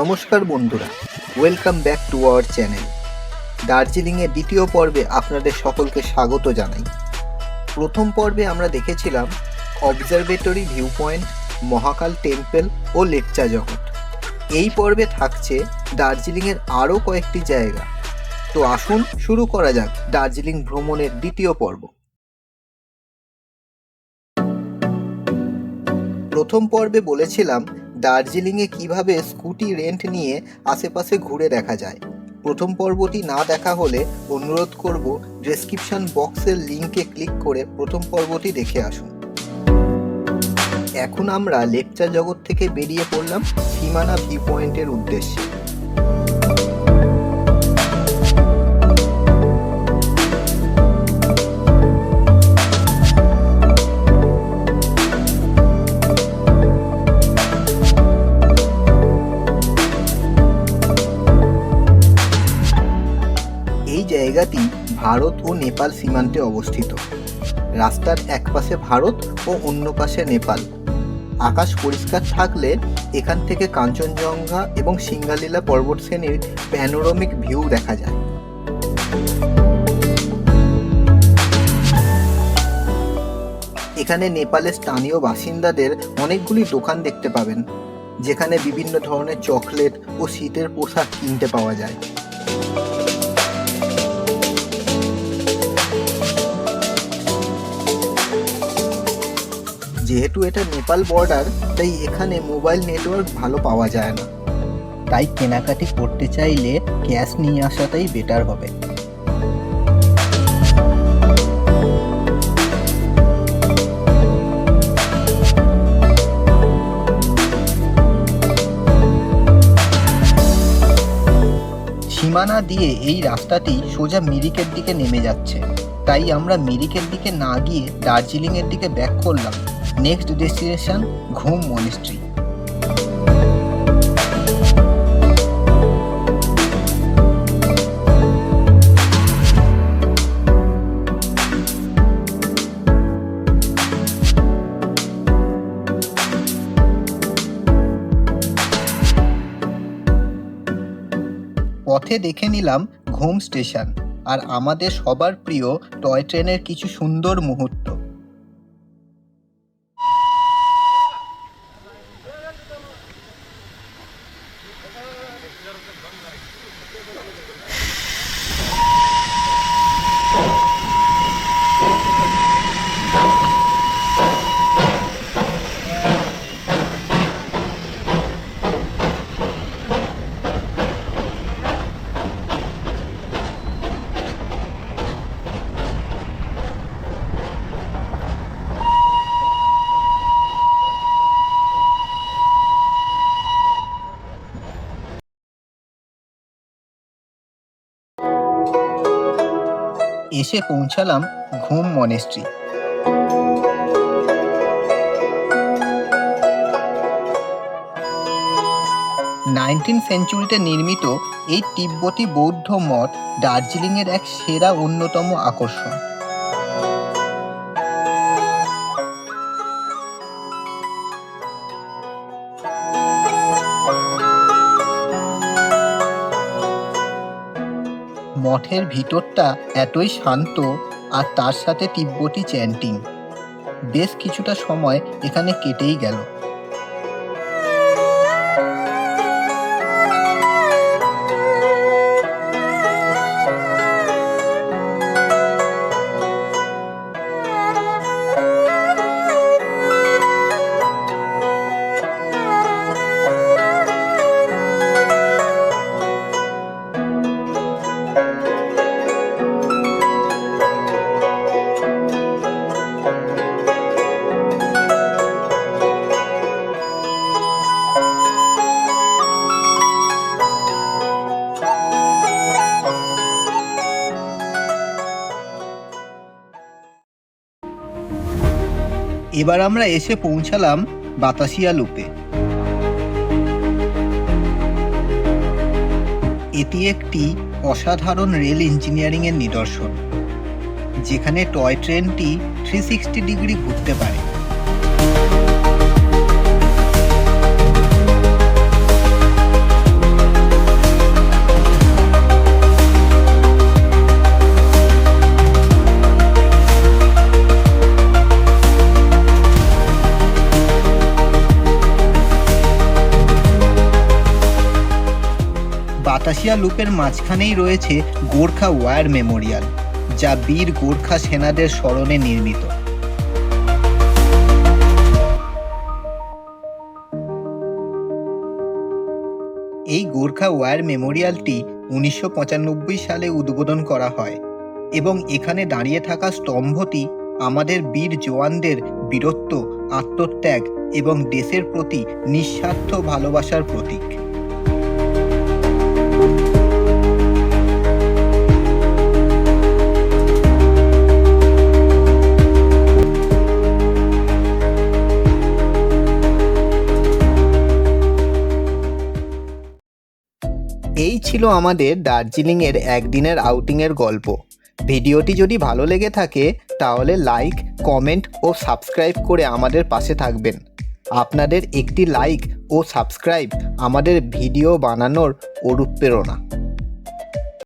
নমস্কার বন্ধুরা, welcome back to our channel. দার্জিলিংয়ের দ্বিতীয় পর্বে আপনাদের সকলকে স্বাগত জানাই। প্রথম পর্বে আমরা দেখেছিলাম অবজারভেটরি ভিউ পয়েন্ট, মহাকাল টেম্পল ও লেপচা জগৎ। এই পর্বে থাকছে দার্জিলিংয়ের আরও কয়েকটি জায়গা। তো আসুন শুরু করা যাক দার্জিলিং ভ্রমণের দ্বিতীয় পর্ব। প্রথম পর্বে বলেছিলাম দার্জিলিংয়ে কিভাবে স্কুটি রেন্ট নিয়ে আশেপাশে ঘুরে দেখা যায়। প্রথম পর্বটি না দেখা হলে অনুরোধ করব ডেসক্রিপশন বক্সের লিঙ্কে ক্লিক করে প্রথম পর্বটি দেখে আসুন। এখন আমরা লেপচা জগৎ থেকে বেরিয়ে পড়লাম সীমানা ভিউ পয়েন্টের উদ্দেশ্যে। এই জায়গাটি ভারত ও নেপাল সীমান্তে অবস্থিত। রাস্তার এক পাশে ভারত ও অন্য পাশে নেপাল। আকাশ পরিষ্কার থাকলে এখান থেকে কাঞ্চনজঙ্ঘা এবং সিঙ্গালীলা পর্বতশ্রেণীর প্যানোরামিক ভিউ দেখা যায়। এখানে নেপালের স্থানীয় বাসিন্দাদের অনেকগুলি দোকান দেখতে পাবেন, যেখানে বিভিন্ন ধরনের চকলেট ও শীতের পোশাক কিনতে পাওয়া যায়। যেহেতু এটা নেপাল বর্ডার, তাই এখানে মোবাইল নেটওয়ার্ক ভালো পাওয়া যায় না। তাই কেনাকাটি করতে চাইলে ক্যাশ নিয়ে আসাটাই বেটার হবে। সীমানা দিয়ে এই রাস্তাটি সোজা মিরিকের দিকে নেমে যাচ্ছে, তাই আমরা মিরিকের দিকে না গিয়ে দার্জিলিংয়ের দিকে ব্যাক করলাম। নেক্সট ডেস্টিনেশন ঘুম মনেস্ট্রি। পথে দেখে নিলাম ঘুম স্টেশন আর আমাদের সবার প্রিয় টয় ট্রেনের কিছু সুন্দর মুহূর্ত। এসে পৌঁছালাম ঘুম মনেস্ট্রি। 19th সেঞ্চুরিতে নির্মিত এই তিব্বতী বৌদ্ধ মঠ দার্জিলিংয়ের এক সেরা অন্যতম আকর্ষণ। মঠের ভিতরটা এতই শান্ত আর তার সাথে তিব্বতী চ্যান্টিং, বেশ কিছুটা সময় এখানে কেটেই গেল। এবার আমরা এসে পৌঁছালাম বাতাসিয়া লুপে। এটি একটি অসাধারণ রেল ইঞ্জিনিয়ারিংয়ের নিদর্শন, যেখানে টয় ট্রেনটি 360 ডিগ্রি ঘুরতে পারে। কাপাসিয়া লুপের মাঝখানেই রয়েছে গোর্খা ওয়ার মেমোরিয়াল, যা বীর গোর্খা সেনাদের স্মরণে নির্মিত। এই গোর্খা ওয়ার মেমোরিয়ালটি 1995 সালে উদ্বোধন করা হয় এবং এখানে দাঁড়িয়ে থাকা স্তম্ভটি আমাদের বীর জওয়ানদের বীরত্ব, আত্মত্যাগ এবং দেশের প্রতি নিঃস্বার্থ ভালোবাসার প্রতীক। এই ছিল আমাদের দার্জিলিংয়ের একদিনের আউটিংয়ের গল্প। ভিডিওটি যদি ভালো লেগে থাকে তাহলে লাইক, কমেন্ট ও সাবস্ক্রাইব করে আমাদের পাশে থাকবেন। আপনাদের একটি লাইক ও সাবস্ক্রাইব আমাদের ভিডিও বানানোর অনুপ্রেরণা।